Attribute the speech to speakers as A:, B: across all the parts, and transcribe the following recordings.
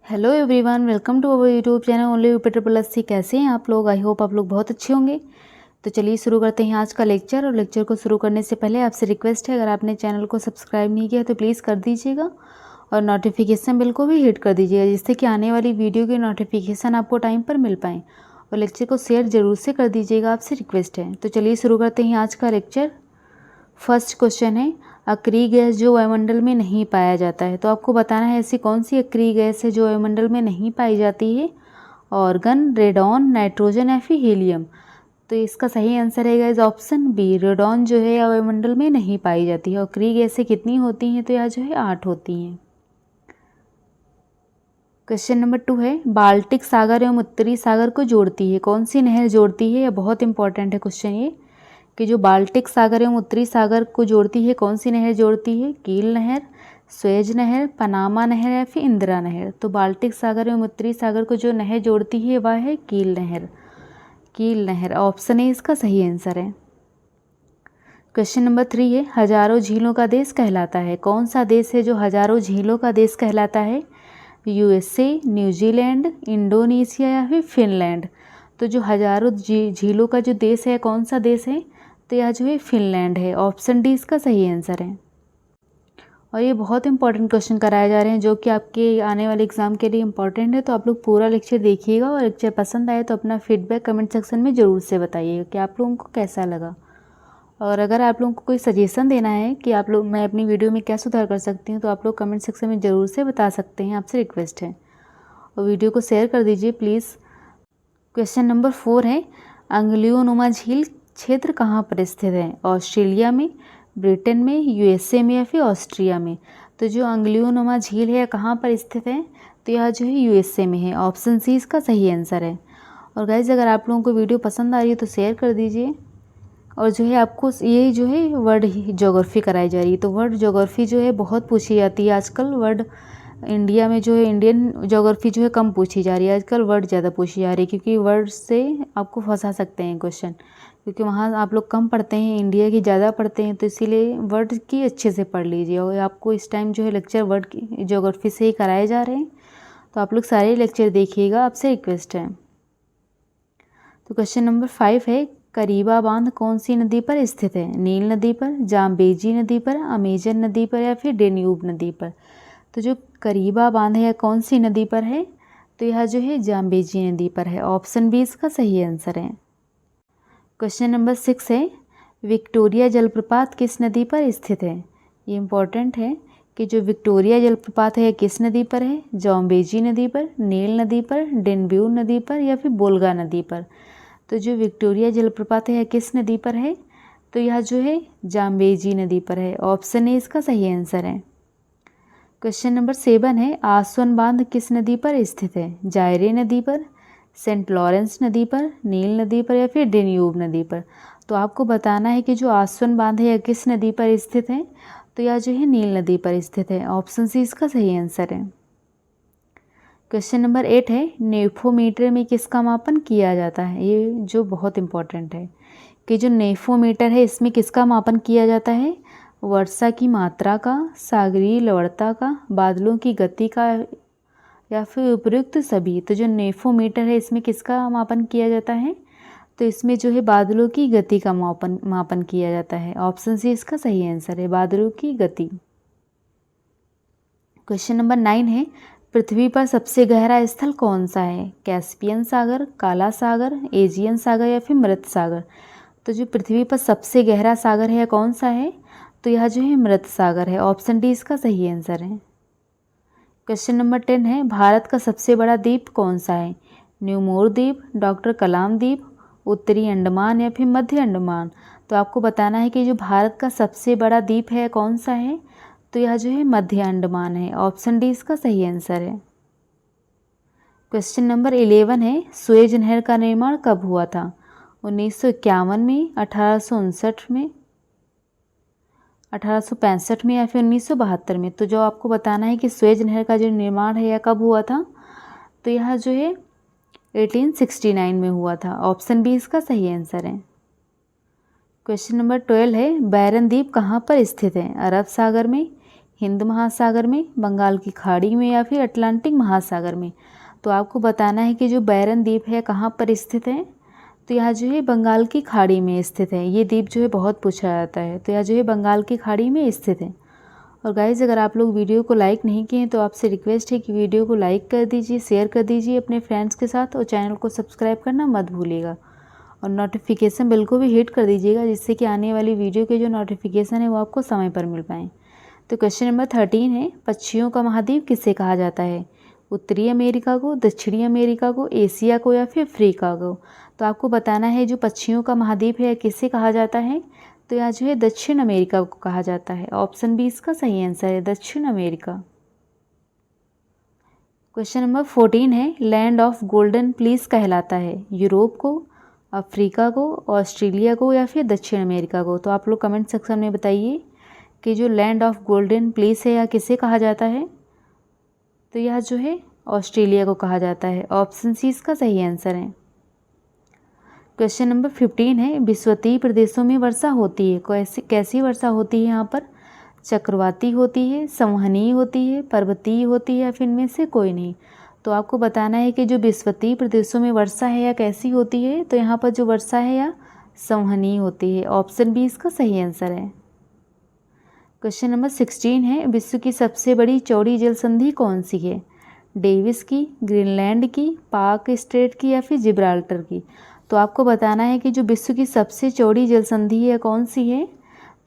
A: Hello everyone, welcome to our YouTube channel only यूपीटर plus C. कैसे हैं आप लोग? आई होप आप लोग बहुत अच्छे होंगे। तो चलिए शुरू करते हैं आज का लेक्चर। और लेक्चर को शुरू करने से पहले आपसे रिक्वेस्ट है, अगर आपने चैनल को सब्सक्राइब नहीं किया तो प्लीज़ कर दीजिएगा और नोटिफिकेशन बेल को भी हिट कर दीजिएगा, जिससे कि आने वाली वीडियो की नोटिफिकेशन आपको टाइम पर मिल पाएँ। और लेक्चर को शेयर ज़रूर से कर दीजिएगा, आपसे रिक्वेस्ट है। तो चलिए शुरू करते हैं आज का लेक्चर। फर्स्ट क्वेश्चन है, अक्रिय गैस जो वायुमंडल में नहीं पाया जाता है। तो आपको बताना है ऐसी कौन सी अक्रिय गैस है जो वायुमंडल में नहीं पाई जाती है। ऑर्गन, रेडॉन, नाइट्रोजन या फिर हीलियम। तो इसका सही आंसर है गाइस ऑप्शन बी, रेडॉन जो है वायुमंडल में नहीं पाई जाती है। और अक्रिय गैसें कितनी होती हैं? तो यह जो है 8 होती हैं। क्वेश्चन नंबर 2 है, बाल्टिक सागर एवं उत्तरी सागर को जोड़ती है कौन सी नहर जोड़ती है? यह बहुत इंपॉर्टेंट है क्वेश्चन ये, कि जो बाल्टिक सागर एवं उत्तरी सागर को जोड़ती है कौन सी नहर जोड़ती है? कील नहर, स्वेज नहर, पनामा नहर या फिर इंदिरा नहर। तो बाल्टिक सागर एवं उत्तरी सागर को जो नहर जोड़ती है वह है कील नहर। कील नहर ऑप्शन ए इसका सही आंसर है। क्वेश्चन नंबर 3 है, हजारों झीलों का देश कहलाता है कौन सा देश है जो हजारों झीलों का देश कहलाता है? यूएसए, न्यूजीलैंड, इंडोनेशिया या फिर फिनलैंड। तो जो हजारों झीलों का जो देश है कौन सा देश है? तो यह जो है फिनलैंड है। ऑप्शन डी इसका सही आंसर है। और ये बहुत इंपॉर्टेंट क्वेश्चन कराए जा रहे हैं जो कि आपके आने वाले एग्जाम के लिए इंपॉर्टेंट है। तो आप लोग पूरा लेक्चर देखिएगा और लेक्चर पसंद आए तो अपना फीडबैक कमेंट सेक्शन में ज़रूर से बताइएगा कि आप लोगों को कैसा लगा। और अगर आप लोगों को कोई सजेशन देना है कि आप लोग मैं अपनी वीडियो में क्या सुधार कर सकती हूँ तो आप लोग कमेंट सेक्शन में ज़रूर से बता सकते हैं, आपसे रिक्वेस्ट है। और वीडियो को शेयर कर दीजिए प्लीज़। क्वेश्चन नंबर 4 है, अंगुलियोनुमा झील क्षेत्र कहाँ पर स्थित है? ऑस्ट्रेलिया में, ब्रिटेन में, यूएसए में या फिर ऑस्ट्रिया में। तो जो अंगुलियोनुमा झील है कहाँ पर स्थित है? तो यह जो है यूएसए में है। ऑप्शन सी इसका सही आंसर है। और गाइज अगर आप लोगों को वीडियो पसंद आ रही है तो शेयर कर दीजिए। और जो है आपको ये जो है वर्ल्ड ज्योग्राफी कराई जा रही है। तो वर्ल्ड ज्योग्राफी जो है बहुत पूछी जाती है आजकल। वर्ल्ड इंडिया में जो है इंडियन ज्योग्राफी जो है कम पूछी जा रही है आजकल, वर्ल्ड ज़्यादा पूछी जा रही है, क्योंकि वर्ल्ड से आपको फंसा सकते हैं क्वेश्चन, क्योंकि वहाँ आप लोग कम पढ़ते हैं, इंडिया की ज़्यादा पढ़ते हैं। तो इसीलिए वर्ल्ड की अच्छे से पढ़ लीजिए। और आपको इस टाइम जो है लेक्चर वर्ल्ड की ज्योग्राफी से ही कराए जा रहे हैं, तो आप लोग सारे लेक्चर देखिएगा, आपसे रिक्वेस्ट है। तो क्वेश्चन नंबर 5 है, करीबा बांध कौन सी नदी पर स्थित है? नील नदी पर, जाम्बेजी नदी पर, अमेजन नदी पर या फिर डेन्यूब नदी पर। तो जो करीबा बांध है कौन सी नदी पर है? तो यह जो है जाम्बेजी नदी पर है। ऑप्शन बी इसका सही आंसर है। क्वेश्चन नंबर 6 है, विक्टोरिया जलप्रपात किस नदी पर स्थित है? ये इंपॉर्टेंट है कि जो विक्टोरिया जलप्रपात है किस नदी पर है? जाम्बेजी नदी पर, नील नदी पर, डेन्यूब नदी पर या फिर बोल्गा नदी पर। तो जो विक्टोरिया जलप्रपात है किस नदी पर है? तो यह जो है जाम्बेजी नदी पर है। ऑप्शन ए इसका सही आंसर है। क्वेश्चन नंबर 7 है, आसवन बांध किस नदी पर स्थित है? जायरे नदी पर, सेंट लॉरेंस नदी पर, नील नदी पर या फिर डेन्यूब नदी पर। तो आपको बताना है कि जो आसवन बांध है किस नदी पर स्थित है? तो यह जो है नील नदी पर स्थित है। ऑप्शन सी इसका सही आंसर है। क्वेश्चन नंबर 8 है, नेफोमीटर में किसका मापन किया जाता है? ये जो बहुत इंपॉर्टेंट है कि जो नेफोमीटर है इसमें किसका मापन किया जाता है? वर्षा की मात्रा का, सागरीय लवणता का, बादलों की गति का या फिर उपयुक्त सभी। तो जो नेफोमीटर है इसमें किसका मापन किया जाता है? तो इसमें जो है बादलों की गति का मापन किया जाता है। ऑप्शन सी इसका सही आंसर है, बादलों की गति। क्वेश्चन नंबर 9 है, पृथ्वी पर सबसे गहरा स्थल कौन सा है? कैस्पियन सागर, काला सागर, एजियन सागर या फिर मृत सागर। तो जो पृथ्वी पर सबसे गहरा सागर है कौन सा है? तो यह जो है मृत सागर है। ऑप्शन डी इसका सही आंसर है। क्वेश्चन नंबर 10 है, भारत का सबसे बड़ा द्वीप कौन सा है? न्यूमोर द्वीप, डॉक्टर कलाम द्वीप, उत्तरी अंडमान या फिर मध्य अंडमान। तो आपको बताना है कि जो भारत का सबसे बड़ा द्वीप है कौन सा है? तो यह जो है मध्य अंडमान है। ऑप्शन डी इसका सही आंसर है। क्वेश्चन नंबर 11 है, सुएज नहर का निर्माण कब हुआ था? 1951 में, 1859 में, 1865 में या फिर 1972 में। तो जो आपको बताना है कि सुएज नहर का जो निर्माण है यह कब हुआ था? तो यह जो है 1869 में हुआ था। ऑप्शन बी इसका सही आंसर है। क्वेश्चन नंबर 12 है, बैरन द्वीप कहाँ पर स्थित है? अरब सागर में, हिंद महासागर में, बंगाल की खाड़ी में या फिर अटलांटिक महासागर में। तो आपको बताना है कि जो बैरन द्वीप है कहाँ पर स्थित है। तो यह जो है बंगाल की खाड़ी में स्थित है। ये द्वीप जो है बहुत पूछा जाता है। तो यह जो है बंगाल की खाड़ी में स्थित है। और गाइज़ अगर आप लोग वीडियो को लाइक नहीं किए हैं तो आपसे रिक्वेस्ट है कि वीडियो को लाइक कर दीजिए, शेयर कर दीजिए अपने फ्रेंड्स के साथ और चैनल को सब्सक्राइब करना मत भूलिएगा और नोटिफिकेशन बेल को भी हिट कर दीजिएगा जिससे कि आने वाली वीडियो के जो नोटिफिकेशन है वो आपको समय पर मिल पाएँ। तो क्वेश्चन नंबर 13 है, पक्षियों का महाद्वीप किसे कहा जाता है? उत्तरी अमेरिका को, दक्षिणी अमेरिका को, एशिया को या फिर अफ्रीका को। तो आपको बताना है जो पक्षियों का महाद्वीप है किसे कहा जाता है। तो यह जो है दक्षिण अमेरिका को कहा जाता है। ऑप्शन बी इसका सही आंसर है, दक्षिण अमेरिका। क्वेश्चन नंबर 14 है, लैंड ऑफ गोल्डन प्लीज कहलाता है यूरोप को, अफ्रीका को, ऑस्ट्रेलिया को या फिर दक्षिण अमेरिका को। तो आप लोग कमेंट सेक्शन में बताइए कि जो लैंड ऑफ गोल्डन प्लीज है यह किसे कहा जाता है। तो यह जो है ऑस्ट्रेलिया को कहा जाता है। ऑप्शन सी इसका सही आंसर है। क्वेश्चन नंबर 15 है, विषुवतीय प्रदेशों में वर्षा होती है, कैसी वर्षा होती है यहाँ पर? चक्रवाती होती है, संवहनीय होती है, पर्वतीय होती है या फिर इनमें से कोई नहीं। तो आपको बताना है कि जो विषुवतीय प्रदेशों में वर्षा है या कैसी होती है। तो यहाँ पर जो वर्षा है या संवहनीय होती है। ऑप्शन बी इसका सही आंसर है। क्वेश्चन नंबर 16 है, विश्व की सबसे बड़ी चौड़ी जल संधि कौन सी है? डेविस की, ग्रीनलैंड की, पाक स्ट्रेट की या फिर जिब्राल्टर की। तो आपको बताना है कि जो विश्व की सबसे चौड़ी जल संधि है कौन सी है।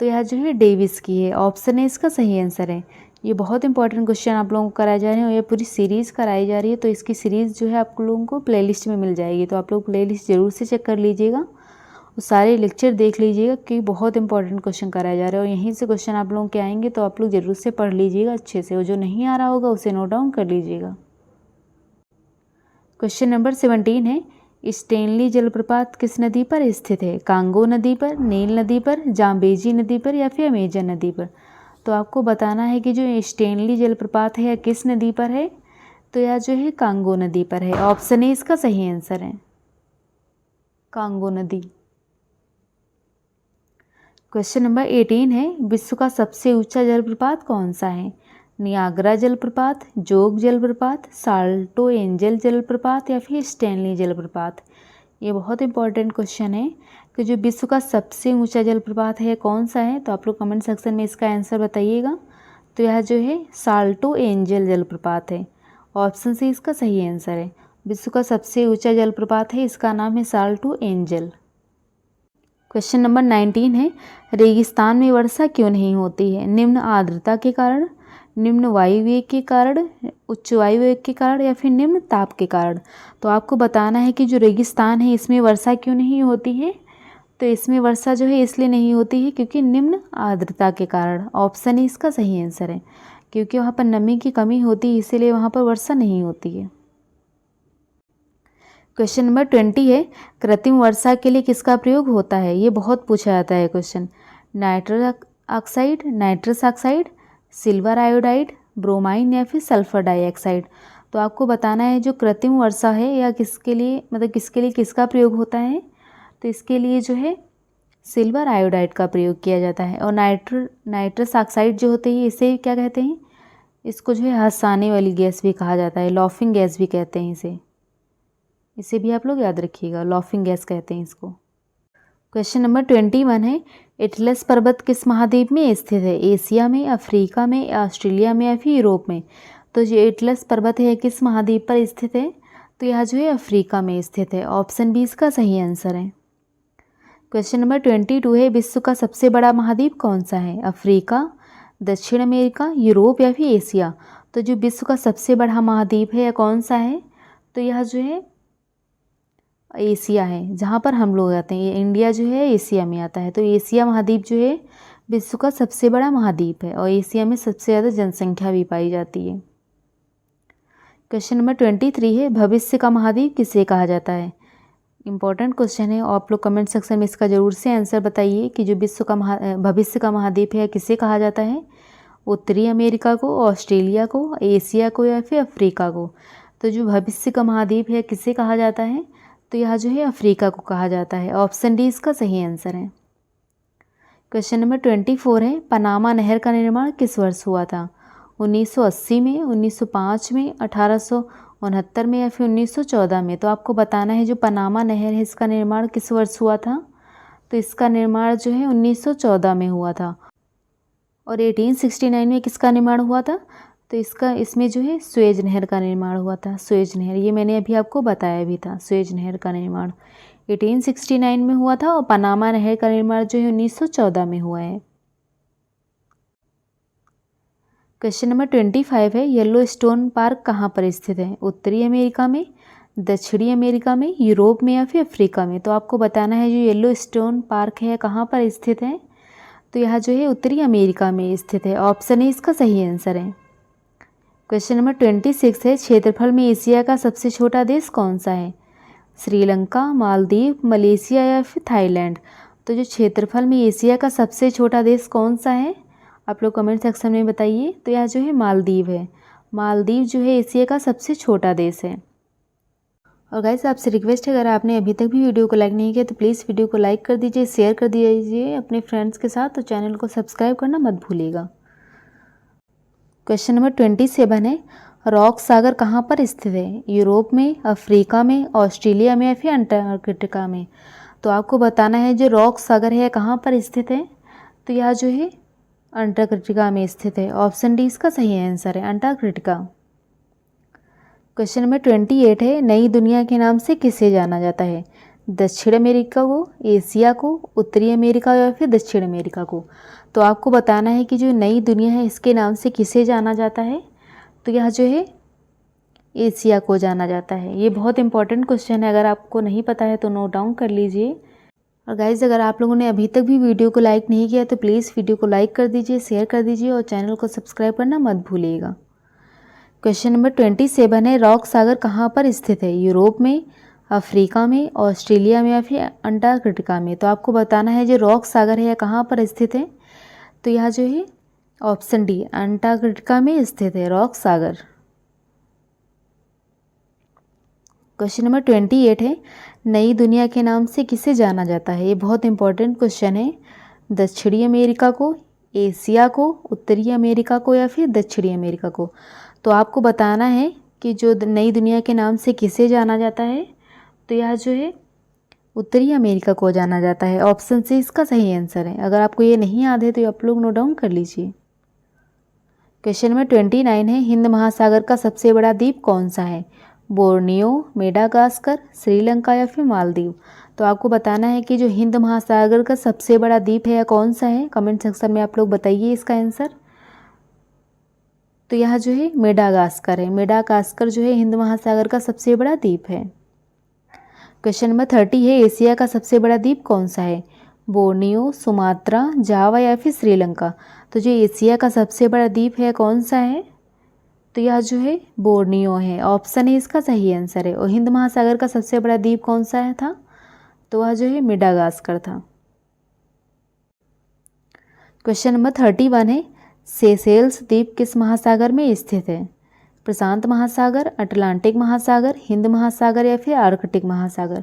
A: तो यह जो है डेविस की है। ऑप्शन ए इसका सही आंसर है। ये बहुत इंपॉर्टेंट क्वेश्चन आप लोगों को कराए जा रहे हैं और ये पूरी सीरीज़ कराई जा रही है। तो इसकी सीरीज़ जो है आप लोगों को प्लेलिस्ट में मिल जाएगी। तो आप लोग प्लेलिस्ट ज़रूर से चेक कर लीजिएगा और सारे लेक्चर देख लीजिएगा कि बहुत इंपॉर्टेंट क्वेश्चन कराया जा रहा है और यहीं से क्वेश्चन आप लोगों के आएंगे। तो आप लोग ज़रूर से पढ़ लीजिएगा अच्छे से और जो नहीं आ रहा होगा उसे नोट डाउन कर लीजिएगा। क्वेश्चन नंबर 17 है, स्टेनली जलप्रपात किस नदी पर स्थित है? कांगो नदी पर, नील नदी पर, जाम्बेजी नदी पर या फिर अमेजन नदी पर। तो आपको बताना है कि जो स्टेनली जलप्रपात है यह किस नदी पर है। तो यह जो है कांगो नदी पर है। ऑप्शन ए इसका सही आंसर है, कांगो नदी। क्वेश्चन नंबर 18 है, विश्व का सबसे ऊंचा जलप्रपात कौन सा है? नियाग्रा जलप्रपात, जोग जलप्रपात, साल्टो एंजल जलप्रपात या फिर स्टेनली जलप्रपात। ये बहुत इंपॉर्टेंट क्वेश्चन है कि जो विश्व का सबसे ऊंचा जलप्रपात है कौन सा है। तो आप लोग कमेंट सेक्शन में इसका आंसर बताइएगा। तो यह जो है साल्टो एंजल जलप्रपात है। ऑप्शन सी इसका सही आंसर है। विश्व का सबसे ऊंचा जलप्रपात है, इसका नाम है साल्टो एंजल। क्वेश्चन नंबर 19 है, रेगिस्तान में वर्षा क्यों नहीं होती है? निम्न आर्द्रता के कारण, निम्न वायु वेग के कारण, उच्च वायु वेग के कारण या फिर निम्न ताप के कारण। तो आपको बताना है कि जो रेगिस्तान है इसमें वर्षा क्यों नहीं होती है। तो इसमें वर्षा जो है इसलिए नहीं होती है क्योंकि निम्न आर्द्रता के कारण। ऑप्शन ई इसका सही आंसर है, क्योंकि वहाँ पर नमी की कमी होती है इसीलिए वहाँ पर वर्षा नहीं होती है। क्वेश्चन नंबर 20 है, कृत्रिम वर्षा के लिए किसका प्रयोग होता है? ये बहुत पूछा जाता है question. Nitrous oxide, silver iodide, bromine या फिर सल्फर डाइऑक्साइड। तो आपको बताना है जो कृत्रिम वर्षा है या किसके लिए किसका प्रयोग होता है। तो इसके लिए जो है सिल्वर आयोडाइड का प्रयोग किया जाता है। और नाइट्रस ऑक्साइड जो होते हैं इसे क्या कहते हैं? इसको जो है हंसाने वाली गैस भी कहा जाता है, लॉफिंग गैस भी कहते हैं इसे भी आप लोग याद रखिएगा, लॉफिंग गैस कहते हैं इसको। क्वेश्चन नंबर 21 है, एटलस पर्वत किस महाद्वीप में स्थित है? एशिया में, अफ्रीका में, ऑस्ट्रेलिया में या फिर यूरोप में। तो जो एटलस पर्वत है किस महाद्वीप पर स्थित है? तो यह जो है अफ्रीका में स्थित है। ऑप्शन बी इसका सही आंसर है। क्वेश्चन नंबर 22 है, विश्व का सबसे बड़ा महाद्वीप कौन सा है? अफ्रीका, दक्षिण अमेरिका, यूरोप या फिर एशिया। तो जो विश्व का सबसे बड़ा महाद्वीप है यह कौन सा है? तो यह जो है एशिया है, जहाँ पर हम लोग आते हैं। ये इंडिया जो है एशिया में आता है। तो एशिया महाद्वीप जो है विश्व का सबसे बड़ा महाद्वीप है और एशिया में सबसे ज़्यादा जनसंख्या भी पाई जाती है। क्वेश्चन नंबर 23 है, भविष्य का महाद्वीप किसे कहा जाता है? इंपॉर्टेंट क्वेश्चन है और आप लोग कमेंट सेक्शन में इसका ज़रूर से आंसर बताइए कि जो भविष्य का महाद्वीप है किसे कहा जाता है? उत्तरी अमेरिका को, ऑस्ट्रेलिया को, एशिया को या फिर अफ्रीका को। तो जो भविष्य का महाद्वीप है किसे कहा जाता है? तो यह जो है अफ्रीका को कहा जाता है। ऑप्शन डी इसका सही आंसर है। क्वेश्चन नंबर 24 है, पनामा नहर का निर्माण किस वर्ष हुआ था? 1980 में, 1905 में, 1869 में या फिर 1914 में? तो आपको बताना है जो पनामा नहर है इसका निर्माण किस वर्ष हुआ था? तो इसका निर्माण जो है 1914 में हुआ था। और 1869 में किसका निर्माण हुआ था? तो इसमें जो है सुएज नहर का निर्माण हुआ था। सुएज नहर, ये मैंने अभी आपको बताया भी था, सुएज नहर का निर्माण 1869 में हुआ था और पनामा नहर का निर्माण जो है 1914 में हुआ है। क्वेश्चन नंबर 25 है, येलो स्टोन पार्क कहाँ पर स्थित है? उत्तरी अमेरिका में, दक्षिणी अमेरिका में, यूरोप में या फिर अफ्रीका में? तो आपको बताना है जो येलो स्टोन पार्क है कहाँ पर स्थित है? तो यह जो है उत्तरी अमेरिका में स्थित है। ऑप्शन ए इसका सही आंसर है। क्वेश्चन नंबर 26 है, क्षेत्रफल में एशिया का सबसे छोटा देश कौन सा है? श्रीलंका, मालदीव, मलेशिया या फिर थाईलैंड? तो जो क्षेत्रफल में एशिया का सबसे छोटा देश कौन सा है, आप लोग कमेंट सेक्शन में बताइए। तो यह जो है मालदीव है। मालदीव जो है एशिया का सबसे छोटा देश है। और गाइस आपसे रिक्वेस्ट है, अगर आपने अभी तक भी वीडियो को लाइक नहीं किया तो प्लीज़ वीडियो को लाइक कर दीजिए, शेयर कर दीजिए अपने फ्रेंड्स के साथ, तो चैनल को सब्सक्राइब करना मत भूलिएगा। क्वेश्चन नंबर 27 है, रॉक सागर कहाँ पर स्थित है? यूरोप में, अफ्रीका में, ऑस्ट्रेलिया में या फिर अंटार्कटिका में? तो आपको बताना है जो रॉक सागर है कहाँ पर स्थित है? तो यह जो है अंटार्कटिका में स्थित है। ऑप्शन डी इसका सही आंसर है, अंटार्कटिका। क्वेश्चन नंबर 28 है, नई दुनिया के नाम से किसे जाना जाता है? दक्षिण अमेरिका को, एशिया को, उत्तरी अमेरिका या फिर दक्षिण अमेरिका को? तो आपको बताना है कि जो नई दुनिया है इसके नाम से किसे जाना जाता है? तो यह जो है एशिया को जाना जाता है। ये बहुत इंपॉर्टेंट क्वेश्चन है, अगर आपको नहीं पता है तो नोट डाउन कर लीजिए। और गाइज़ अगर आप लोगों ने अभी तक भी वीडियो को लाइक नहीं किया तो प्लीज़ वीडियो को लाइक कर दीजिए, शेयर कर दीजिए और चैनल को सब्सक्राइब करना मत भूलिएगा। क्वेश्चन नंबर 27 है, रॉक सागर कहाँ पर स्थित है? यूरोप में, अफ्रीका में, ऑस्ट्रेलिया में या फिर अंटार्कटिका में? तो आपको बताना है जो रॉक सागर है कहाँ पर स्थित है? तो यह जो है ऑप्शन डी अंटार्कटिका में स्थित है रॉक सागर। क्वेश्चन नंबर 28 है, नई दुनिया के नाम से किसे जाना जाता है? ये बहुत इंपॉर्टेंट क्वेश्चन है। दक्षिणी अमेरिका को, एशिया को, उत्तरी अमेरिका को या फिर दक्षिणी अमेरिका को? तो आपको बताना है कि जो नई दुनिया के नाम से किसे जाना जाता है? तो यह जो है उत्तरी अमेरिका को जाना जाता है। ऑप्शन सी इसका सही आंसर है। अगर आपको ये नहीं याद है तो आप लोग नोट डाउन कर लीजिए। क्वेश्चन नंबर 29 है, हिंद महासागर का सबसे बड़ा द्वीप कौन सा है? बोर्नियो, मेडागास्कर, श्रीलंका या फिर मालदीव? तो आपको बताना है कि जो हिंद महासागर का सबसे बड़ा द्वीप है यह कौन सा है। कमेंट सेक्शन में आप लोग बताइए इसका आंसर। तो यह जो है मेडागास्कर है। मेडागास्कर जो है हिंद महासागर का सबसे बड़ा द्वीप है। क्वेश्चन नंबर 30 है, एशिया का सबसे बड़ा द्वीप कौन सा है? बोर्नियो, सुमात्रा, जावा या फिर श्रीलंका? तो जो एशिया का सबसे बड़ा द्वीप है कौन सा है? तो यह जो है बोर्नियो है। ऑप्शन ए इसका सही आंसर है। और हिंद महासागर का सबसे बड़ा द्वीप कौन सा है था? तो वह जो है मेडागास्कर था। क्वेश्चन नंबर 31 है, सेशेल्स द्वीप किस महासागर में स्थित है? प्रशांत महासागर, अटलांटिक महासागर, हिंद महासागर या फिर आर्कटिक महासागर?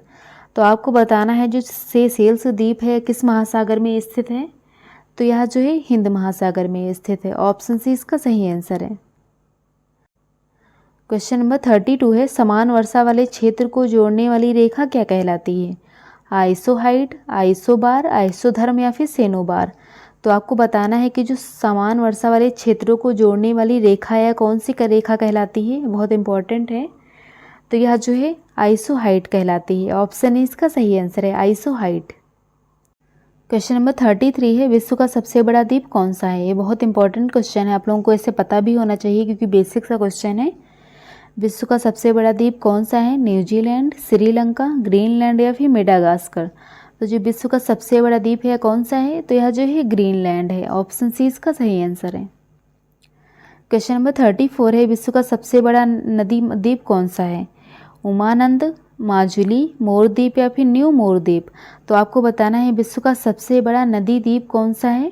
A: तो आपको बताना है जो सेशेल्स द्वीप है किस महासागर में स्थित है? तो यह जो है हिंद महासागर में स्थित है। ऑप्शन सी इसका सही आंसर है। क्वेश्चन नंबर 32 है, समान वर्षा वाले क्षेत्र को जोड़ने वाली रेखा क्या कहलाती है? आइसोहाइड, आइसोबार, आइसोधर्म या फिर सेनोबार? तो आपको बताना है कि जो समान वर्षा वाले क्षेत्रों को जोड़ने वाली रेखा है कौन सी रेखा कहलाती है। बहुत इंपॉर्टेंट है। तो यह जो है आइसोहाइड कहलाती है। ऑप्शन ए इसका सही आंसर है, आइसोहाइड। क्वेश्चन नंबर 33 है, विश्व का सबसे बड़ा द्वीप कौन सा है? ये बहुत इंपॉर्टेंट क्वेश्चन है, आप लोगों को इसे पता भी होना चाहिए क्योंकि बेसिक सा क्वेश्चन है। विश्व का सबसे बड़ा द्वीप कौन सा है? न्यूजीलैंड, श्रीलंका, ग्रीनलैंड या फिर मेडागास्कर? तो जो विश्व का सबसे बड़ा द्वीप है कौन सा है? तो यह जो है ग्रीनलैंड है। ऑप्शन सी इसका सही आंसर है। क्वेश्चन नंबर 34 है, विश्व का सबसे बड़ा नदी द्वीप कौन सा है? उमानंद, माजुली, मोरद्वीप या फिर न्यू मोरद्वीप? तो आपको बताना है विश्व का सबसे बड़ा नदी द्वीप कौन सा है?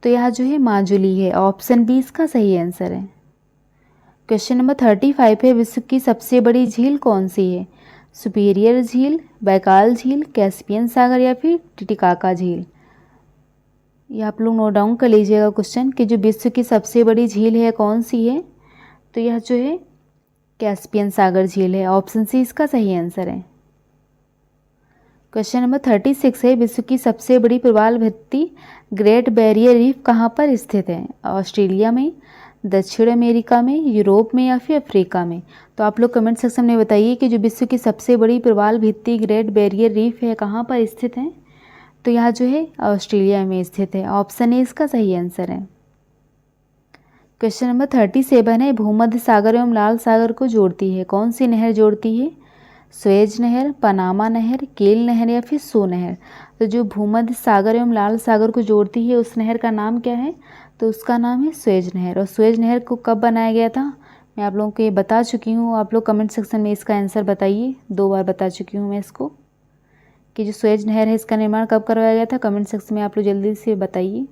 A: तो यह जो है माजुली है। ऑप्शन बी इसका सही आंसर है। क्वेश्चन नंबर 35 है, विश्व की सबसे बड़ी झील कौन सी है? सुपीरियर झील, बैकाल झील, कैस्पियन सागर या फिर टिटिकाका झील? ये आप लोग नोट डाउन कर लीजिएगा क्वेश्चन कि जो विश्व की सबसे बड़ी झील है कौन सी है, तो यह जो है कैस्पियन सागर झील है। ऑप्शन सी इसका सही आंसर है। क्वेश्चन नंबर 36 है, विश्व की सबसे बड़ी प्रवाल भित्ति ग्रेट बैरियर रीफ कहाँ पर स्थित है? ऑस्ट्रेलिया में, दक्षिण अमेरिका में, यूरोप में या फिर अफ्रीका में? तो आप लोग कमेंट सेक्शन में बताइए कि जो विश्व की सबसे बड़ी प्रवाल भित्ति ग्रेट बैरियर रीफ है कहाँ पर स्थित है? तो यह जो है ऑस्ट्रेलिया में स्थित है। ऑप्शन ए इसका सही आंसर है। क्वेश्चन नंबर 37 है, भूमध्य सागर एवं लाल सागर को जोड़ती है कौन सी नहर जोड़ती है? स्वेज नहर, पनामा नहर, केल नहर या फिर सो नहर? तो जो भूमध्य सागर एवं लाल सागर को जोड़ती है उस नहर का नाम क्या है? तो उसका नाम है स्वेज नहर। और स्वेज नहर को कब बनाया गया था मैं आप लोगों को ये बता चुकी हूँ। आप लोग कमेंट सेक्शन में इसका आंसर बताइए, 2 बार बता चुकी हूँ मैं इसको कि जो स्वेज नहर है इसका निर्माण कब करवाया गया था। कमेंट सेक्शन में आप लोग जल्दी से बताइए।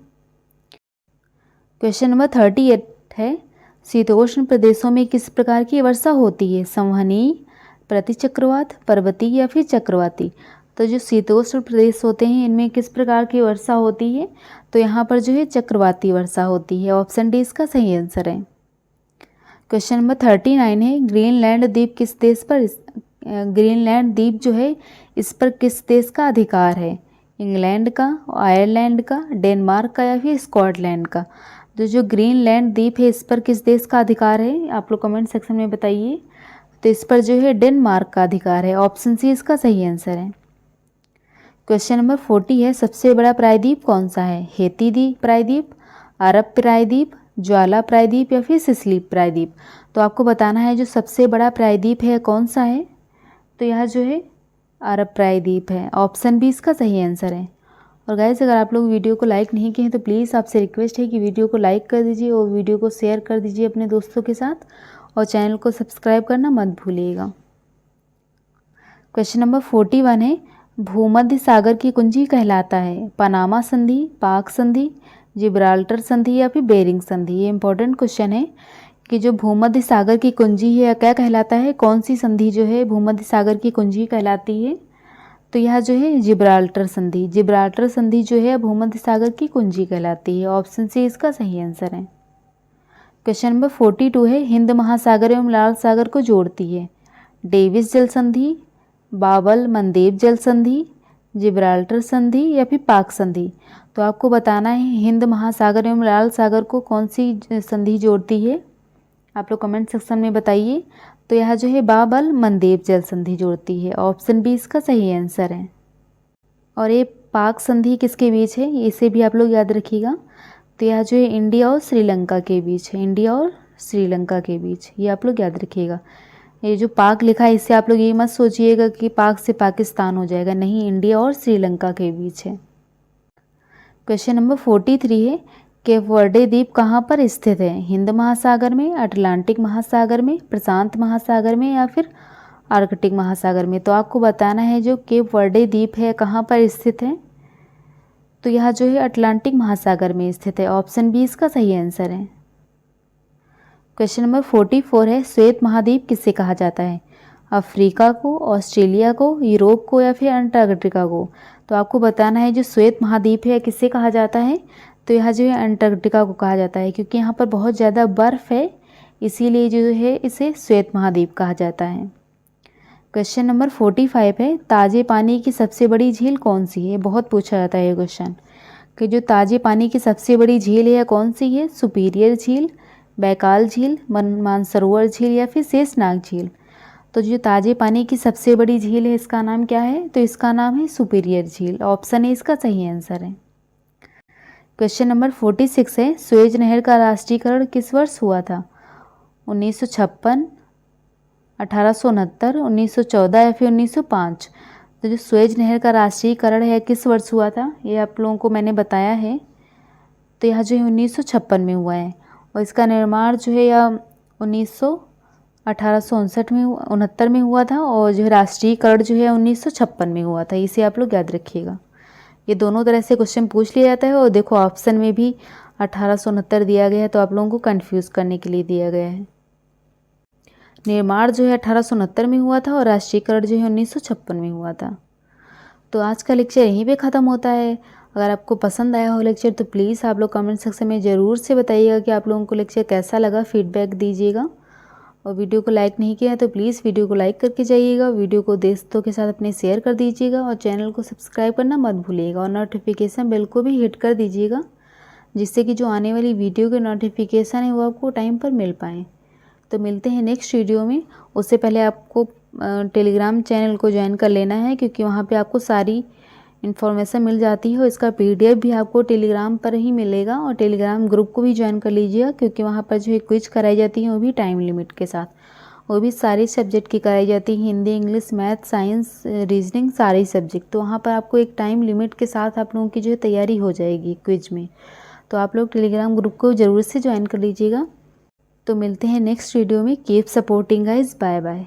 A: क्वेश्चन नंबर 38 है, शीतोष्ण प्रदेशों में किस प्रकार की वर्षा होती है? संवहनीय, प्रतिचक्रवात, पर्वतीय या फिर चक्रवाती? तो जो शीतोष्ण प्रदेश होते हैं इनमें किस प्रकार की वर्षा होती है? तो यहाँ पर जो है चक्रवाती वर्षा होती है। ऑप्शन डी इसका सही आंसर है। क्वेश्चन नंबर 39 है, ग्रीनलैंड द्वीप किस देश पर ग्रीनलैंड द्वीप जो है इस पर किस देश का अधिकार है? इंग्लैंड का, आयरलैंड का, डेनमार्क का या फिर स्कॉटलैंड का? तो जो ग्रीनलैंड द्वीप है इस पर किस देश का अधिकार है? आप लोग कमेंट सेक्शन में बताइए। तो इस पर जो है डेनमार्क का अधिकार है। ऑप्शन सी इसका सही आंसर है। क्वेश्चन नंबर 40 है, सबसे बड़ा प्रायद्वीप कौन सा है? हेती द्वीप प्रायद्वीप, अरब प्रायद्वीप, ज्वाला प्रायद्वीप या फिर सिसिली प्रायद्वीप? तो आपको बताना है जो सबसे बड़ा प्रायद्वीप है कौन सा है? तो यह जो है अरब प्रायद्वीप है। ऑप्शन बी इसका सही आंसर है। और गाइस अगर आप लोग वीडियो को लाइक नहीं किए हैं तो प्लीज़ आपसे रिक्वेस्ट है कि वीडियो को लाइक कर दीजिए और वीडियो को शेयर कर दीजिए अपने दोस्तों के साथ और चैनल को सब्सक्राइब करना मत भूलिएगा। क्वेश्चन नंबर 41 है, भूमध्य सागर की कुंजी कहलाता है पनामा संधि, पाक संधि, जिब्राल्टर संधि या फिर बेरिंग संधि? ये इंपॉर्टेंट क्वेश्चन है कि जो भूमध्य सागर की कुंजी है क्या कहलाता है? कौन सी संधि जो है भूमध्य सागर की कुंजी कहलाती है? तो यह जो है जिब्राल्टर संधि। जिब्राल्टर संधि जो है भूमध्य सागर की कुंजी कहलाती है। ऑप्शन सी इसका सही आंसर है। क्वेश्चन नंबर 42 है, हिंद महासागर एवं लाल सागर को जोड़ती है डेविस जल संधि, बाबल मंदेब जल संधि, जिब्राल्टर संधि या फिर पाक संधि? तो आपको बताना है हिंद महासागर एवं लाल सागर को कौन सी संधि जोड़ती है? आप लोग कमेंट सेक्शन में बताइए। तो यह जो है बाबल मंदेब जल संधि जोड़ती है। ऑप्शन बी इसका सही आंसर है। और ये पाक संधि किसके बीच है इसे भी आप लोग याद रखिएगा। तो यह जो है इंडिया और श्रीलंका के बीच है, इंडिया और श्रीलंका के बीच, ये आप लोग याद रखिएगा। ये जो पाक लिखा है इससे आप लोग ये मत सोचिएगा कि पाक से पाकिस्तान हो जाएगा, नहीं, इंडिया और श्रीलंका के बीच है। क्वेश्चन नंबर 43 है, केप वर्डे द्वीप कहाँ पर स्थित है? हिंद महासागर में, अटलांटिक महासागर में, प्रशांत महासागर में या फिर आर्कटिक महासागर में? तो आपको बताना है जो केप वर्डे द्वीप है कहाँ पर स्थित है? तो यह जो है अटलांटिक महासागर में स्थित है। ऑप्शन बी इसका सही आंसर है। क्वेश्चन नंबर 44 है, श्वेत महाद्वीप किसे कहा जाता है? अफ्रीका को, ऑस्ट्रेलिया को, यूरोप को या फिर अंटार्कटिका को? तो आपको बताना है जो श्वेत महाद्वीप है किसे कहा जाता है? तो यह जो है अंटार्कटिका को कहा जाता है, क्योंकि यहाँ पर बहुत ज़्यादा बर्फ़ है इसीलिए जो है इसे श्वेत महाद्वीप कहा जाता है। क्वेश्चन नंबर 45 है, ताज़े पानी की सबसे बड़ी झील कौन सी है? बहुत पूछा जाता है ये क्वेश्चन कि जो ताज़े पानी की सबसे बड़ी झील है कौन सी है? सुपीरियर झील, बैकाल झील, मानसरोवर झील या फिर शेषनाग झील? तो जो ताज़े पानी की सबसे बड़ी झील है इसका नाम क्या है? तो इसका नाम है सुपीरियर झील। ऑप्शन ए इसका सही आंसर है। क्वेश्चन नंबर 46 है, स्वेज नहर का राष्ट्रीयकरण किस वर्ष हुआ था? 1956, 1869, 1914 या फिर 1905? तो जो स्वेज नहर का राष्ट्रीयकरण है किस वर्ष हुआ था ये आप लोगों को मैंने बताया है। तो यह जो है 1956 में हुआ है और इसका निर्माण जो है यह 1859 में 69 में हुआ था और जो है राष्ट्रीयकरण जो है 1956 में हुआ था। इसे आप लोग याद रखिएगा। ये दोनों तरह से क्वेश्चन पूछ लिया जाता है और देखो ऑप्शन में भी 1869 दिया गया है तो आप लोगों को कंफ्यूज करने के लिए दिया गया है। निर्माण जो है 1869 में हुआ था और राष्ट्रीयकरण जो है 1956 में हुआ था। तो आज का लेक्चर यहीं पे ख़त्म होता है। अगर आपको पसंद आया हो लेक्चर तो प्लीज़ आप लोग कमेंट सेक्शन में ज़रूर से बताइएगा कि आप लोगों को लेक्चर कैसा लगा, फीडबैक दीजिएगा। और वीडियो को लाइक नहीं किया है तो प्लीज़ वीडियो को लाइक करके जाइएगा, वीडियो को दोस्तों के साथ अपने शेयर कर दीजिएगा और चैनल को सब्सक्राइब करना मत भूलिएगा और नोटिफिकेशन बेल को भी हिट कर दीजिएगा, जिससे कि जो आने वाली वीडियो के नोटिफिकेशन है वो आपको टाइम पर मिल पाएँ। तो मिलते हैं नेक्स्ट वीडियो में। उससे पहले आपको टेलीग्राम चैनल को ज्वाइन कर लेना है, क्योंकि वहाँ पे आपको सारी इन्फॉर्मेशन मिल जाती है और इसका PDF भी आपको टेलीग्राम पर ही मिलेगा। और टेलीग्राम ग्रुप को भी ज्वाइन कर लीजिएगा, क्योंकि वहाँ पर जो है क्विज कराई जाती है वो भी टाइम लिमिट के साथ, वो भी सारी सब्जेक्ट की कराई जाती है, Hindi, English, math, science, reasoning, सारे सब्जेक्ट। तो वहाँ पर आपको एक टाइम लिमिट के साथ आप लोगों की जो है तैयारी हो जाएगी क्विज में। तो आप लोग टेलीग्राम ग्रुप को ज़रूर से ज्वाइन कर लीजिएगा। तो मिलते हैं नेक्स्ट वीडियो में। Keep supporting guys, bye bye.